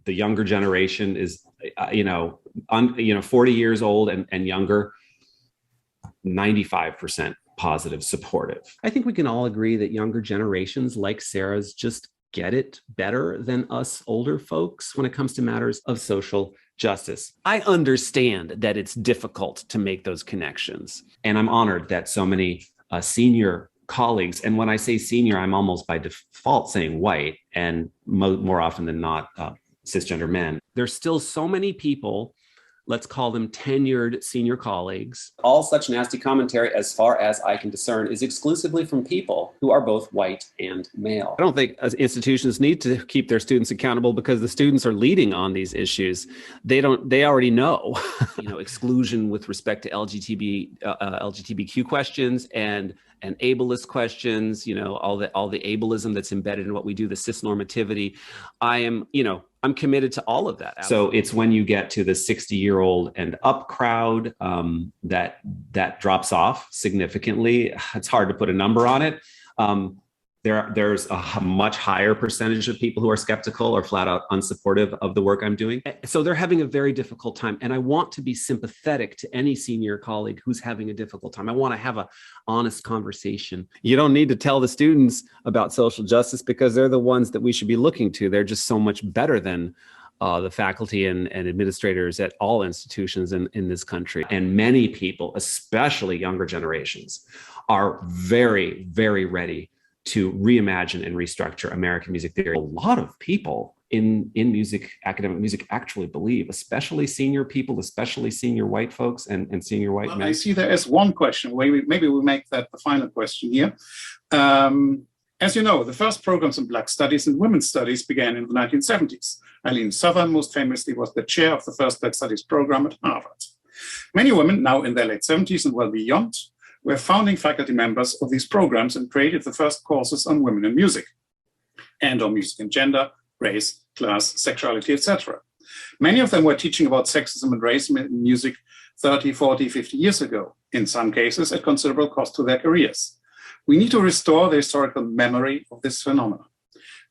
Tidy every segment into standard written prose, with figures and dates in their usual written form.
the younger generation is, 40 years old and younger, 95% positive, supportive. I think we can all agree that younger generations like Sarah's just get it better than us older folks when it comes to matters of social justice. I understand that it's difficult to make those connections. And I'm honored that so many senior colleagues, and when I say senior, I'm almost by default saying white, and more often than not, cisgender men. There's still so many people, let's call them tenured senior colleagues. All such nasty commentary, as far as I can discern, is exclusively from people who are both white and male. I don't think institutions need to keep their students accountable because the students are leading on these issues. They already know, exclusion with respect to LGBTQ questions and ableist questions, all the ableism that's embedded in what we do, the cisnormativity. I'm committed to all of that. Absolutely. So it's when you get to the 60-year-old and up crowd that drops off significantly. It's hard to put a number on it. There's a much higher percentage of people who are skeptical or flat out unsupportive of the work I'm doing. So they're having a very difficult time. And I want to be sympathetic to any senior colleague who's having a difficult time. I want to have an honest conversation. You don't need to tell the students about social justice because they're the ones that we should be looking to. They're just so much better than the faculty and administrators at all institutions in this country. And many people, especially younger generations, are very, very ready to reimagine and restructure American music theory. A lot of people in music, academic music, actually believe, especially senior people, especially senior white folks and senior white men. I see there is one question. Maybe we make that the final question here. As you know, the first programs in Black Studies and Women's Studies began in the 1970s. Eileen Southern, most famously, was the chair of the first Black Studies program at Harvard. Many women, now in their late 70s and well beyond, were founding faculty members of these programs and created the first courses on women in music and on music and gender, race, class, sexuality, etc. Many of them were teaching about sexism and racism in music 30, 40, 50 years ago, in some cases at considerable cost to their careers. We need to restore the historical memory of this phenomenon.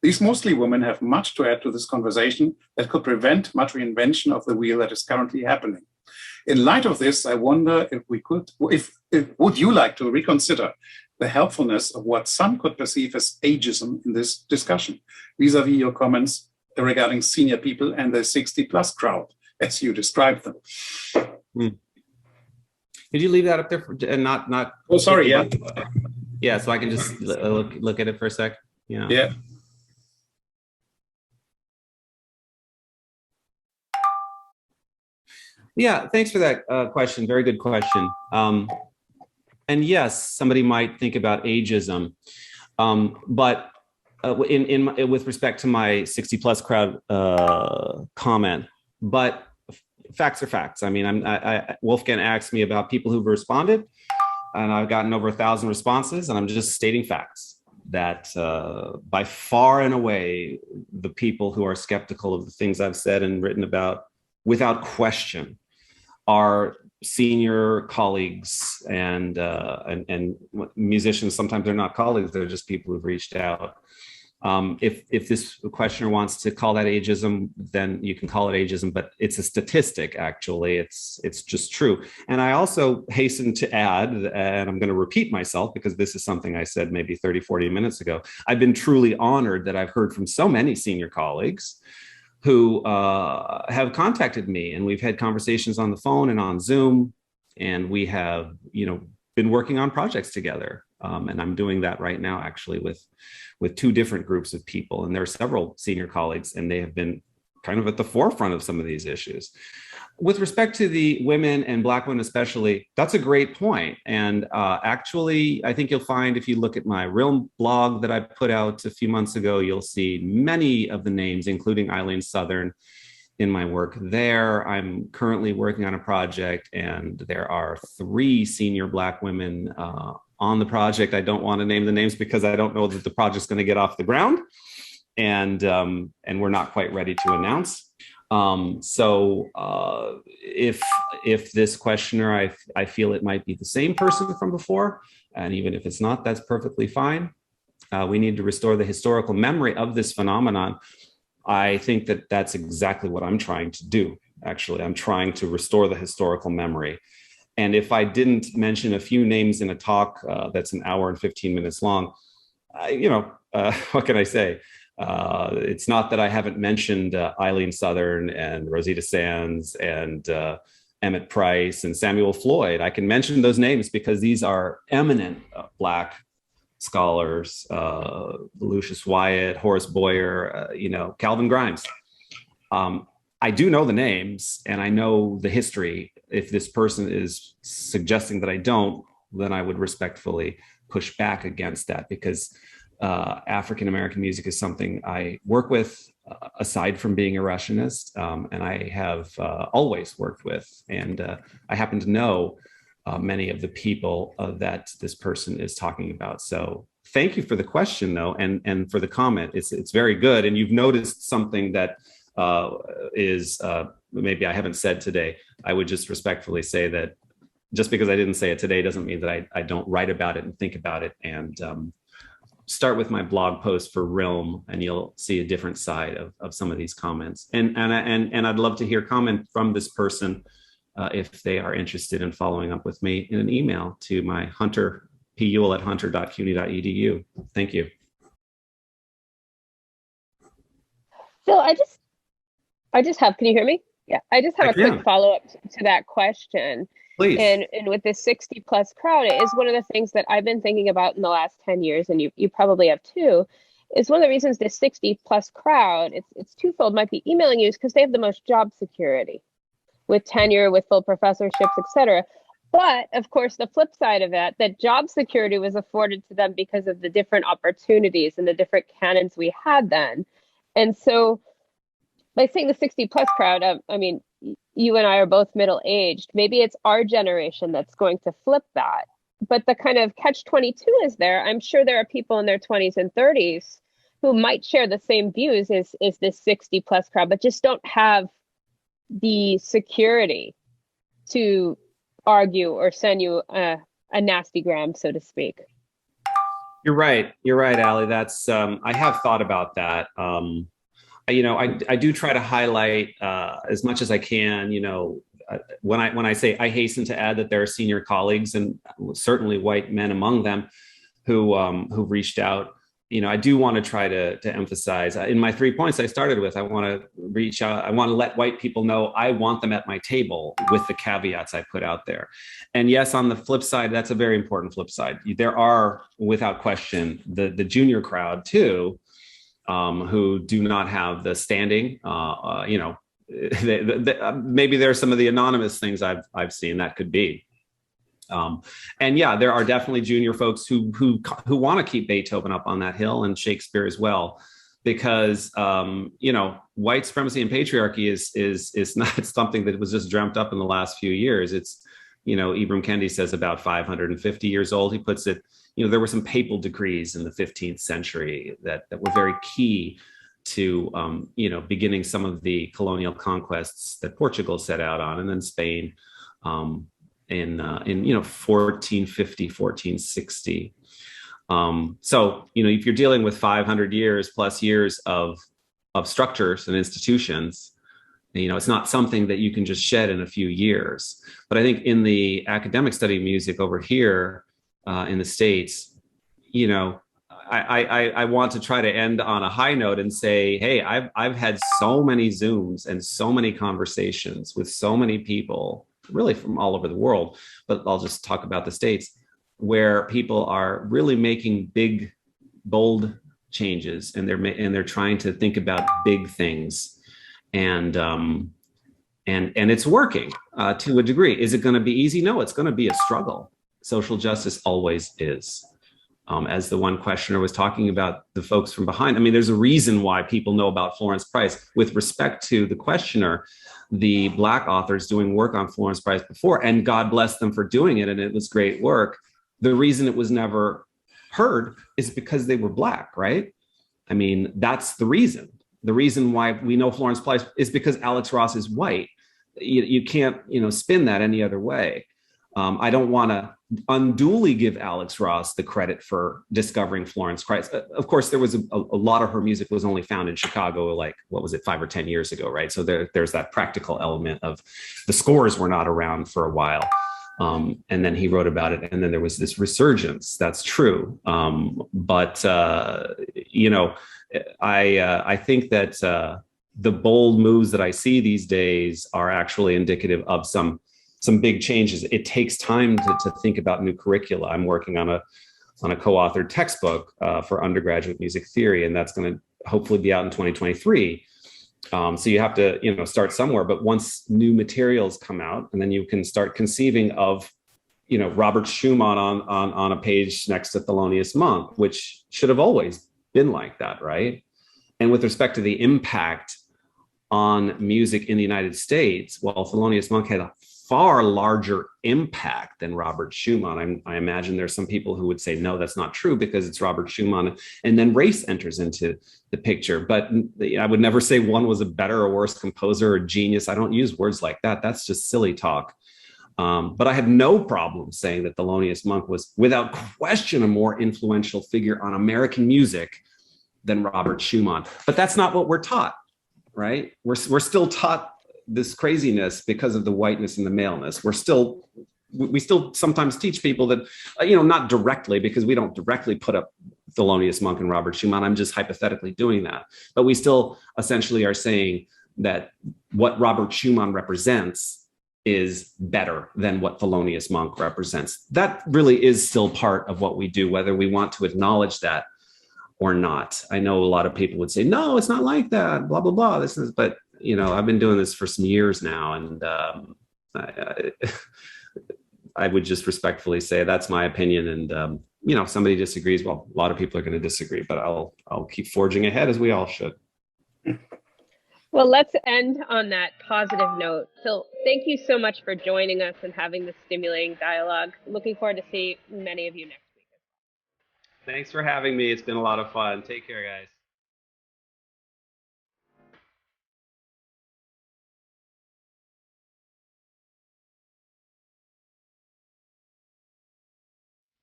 These mostly women have much to add to this conversation that could prevent much reinvention of the wheel that is currently happening. In light of this, I wonder if would you like to reconsider the helpfulness of what some could perceive as ageism in this discussion, vis-a-vis your comments regarding senior people and the 60-plus crowd, as you described them. Did you leave that up there and not? Oh, sorry. Yeah. Yeah. So I can just look at it for a sec. Yeah. Yeah. Yeah, thanks for that question. Very good question. And yes, somebody might think about ageism, but with respect to my 60-plus crowd comment, but facts are facts. I mean, Wolfgang asked me about people who've responded, and I've gotten over 1,000 responses, and I'm just stating facts that by far and away, the people who are skeptical of the things I've said and written about, without question, are senior colleagues and musicians. Sometimes they're not colleagues; they're just people who've reached out. If this questioner wants to call that ageism, then you can call it ageism. But it's a statistic. Actually, it's just true. And I also hasten to add, and I'm going to repeat myself because this is something I said maybe 30, 40 minutes ago. I've been truly honored that I've heard from so many senior colleagues who have contacted me, and we've had conversations on the phone and on Zoom, and we have, been working on projects together. And I'm doing that right now, actually, with two different groups of people. And there are several senior colleagues, and they have been kind of at the forefront of some of these issues. With respect to the women and Black women especially, that's a great point. And actually, I think you'll find if you look at my real blog that I put out a few months ago, you'll see many of the names, including Eileen Southern, in my work there. I'm currently working on a project, and there are 3 senior Black women on the project. I don't want to name the names because I don't know that the project's going to get off the ground, and we're not quite ready to announce. So if this questioner, I feel it might be the same person from before, and even if it's not, that's perfectly fine. We need to restore the historical memory of this phenomenon. I think that that's exactly what I'm trying to do. Actually, I'm trying to restore the historical memory. And if I didn't mention a few names in a talk that's an hour and 15 minutes long, what can I say? It's not that I haven't mentioned Eileen Southern and Rosita Sands and Emmett Price and Samuel Floyd. I can mention those names because these are eminent Black scholars, Lucius Wyatt, Horace Boyer, Calvin Grimes. I do know the names and I know the history. If this person is suggesting that I don't, then I would respectfully push back against that, because African-American music is something I work with aside from being a Russianist, and I have always worked with. And I happen to know many of the people that this person is talking about. So thank you for the question, though, and for the comment. It's very good. And you've noticed something that is maybe I haven't said today. I would just respectfully say that just because I didn't say it today doesn't mean that I don't write about it and think about it. And start with my blog post for Realm, and you'll see a different side of some of these comments. And I'd love to hear comment from this person if they are interested in following up with me in an email to my Ewell@hunter.cuny.edu. Thank you. Phil, I just have, can you hear me? Yeah, I just have a quick follow-up to that question. Please. And with this 60 plus crowd, it is one of the things that I've been thinking about in the last 10 years, and you probably have too, is one of the reasons this 60 plus crowd, it's twofold, might be emailing you, because they have the most job security with tenure, with full professorships, etc. But of course, the flip side of that job security was afforded to them because of the different opportunities and the different canons we had then. And so by saying the 60 plus crowd, I mean, you and I are both middle-aged. Maybe it's our generation that's going to flip that. But the kind of catch-22 is there. I'm sure there are people in their 20s and 30s who might share the same views as this 60 plus crowd, but just don't have the security to argue or send you a nasty gram, so to speak. You're right, Allie. That's I have thought about that. I do try to highlight as much as I can, when I say, I hasten to add that there are senior colleagues, and certainly white men among them, who've reached out. I do want to try to emphasize in my 3 points I started with, I want to reach out. I want to let white people know I want them at my table, with the caveats I put out there. And yes, on the flip side, that's a very important flip side. There are, without question, the junior crowd too, who do not have the standing. Maybe there's some of the anonymous things I've seen that could be. And yeah, there are definitely junior folks who want to keep Beethoven up on that hill, and Shakespeare as well, because white supremacy and patriarchy is not something that was just dreamt up in the last few years. It's Ibram Kendi says about 550 years old. He puts it, there were some papal decrees in the 15th century that were very key to, beginning some of the colonial conquests that Portugal set out on, and then Spain in 1450, 1460. So, if you're dealing with 500 years plus years of structures and institutions, it's not something that you can just shed in a few years. But I think in the academic study of music over here in the States, I want to try to end on a high note and say, hey, I've had so many Zooms and so many conversations with so many people, really from all over the world, but I'll just talk about the States, where people are really making big, bold changes, and they're trying to think about big things. And it's working to a degree. Is it going to be easy? No, it's going to be a struggle. Social justice always is. As the one questioner was talking about the folks from behind, I mean, there's a reason why people know about Florence Price. With respect to the questioner, the Black authors doing work on Florence Price before, and God bless them for doing it, and it was great work. The reason it was never heard is because they were Black, right? I mean, that's the reason. The reason why we know Florence Price is because Alex Ross is white. You can't, spin that any other way. I don't want to unduly give Alex Ross the credit for discovering Florence Christ. Of course, there was a lot of her music was only found in Chicago, like, what was it, 5 or 10 years ago, right? So there's that practical element of the scores were not around for a while. And then he wrote about it, and then there was this resurgence. That's true. I think that the bold moves that I see these days are actually indicative of some big changes. It takes time to think about new curricula. I'm working on a co-authored textbook for undergraduate music theory, and that's going to hopefully be out in 2023. So you have to, start somewhere. But once new materials come out, and then you can start conceiving of, Robert Schumann on a page next to Thelonious Monk, which should have always been like that, right? And with respect to the impact on music in the United States, well, Thelonious Monk had a far larger impact than Robert Schumann. I imagine there's some people who would say, no, that's not true because it's Robert Schumann. And then race enters into the picture. But I would never say one was a better or worse composer or genius. I don't use words like that. That's just silly talk. But I have no problem saying that Thelonious Monk was without question a more influential figure on American music than Robert Schumann. But that's not what we're taught, right? We're still taught this craziness because of the whiteness and the maleness. We still sometimes teach people that, not directly, because we don't directly put up Thelonious Monk and Robert Schumann. I'm just hypothetically doing that. But we still essentially are saying that what Robert Schumann represents is better than what Thelonious Monk represents. That really is still part of what we do, whether we want to acknowledge that or not. I know a lot of people would say, no, it's not like that, blah, blah, blah. But I've been doing this for some years now, and I would just respectfully say that's my opinion. And if somebody disagrees, well, a lot of people are going to disagree, but I'll keep forging ahead, as we all should. Well, let's end on that positive note. Phil, thank you so much for joining us and having this stimulating dialogue. Looking forward to see many of you next week. Thanks for having me. It's been a lot of fun. Take care, guys.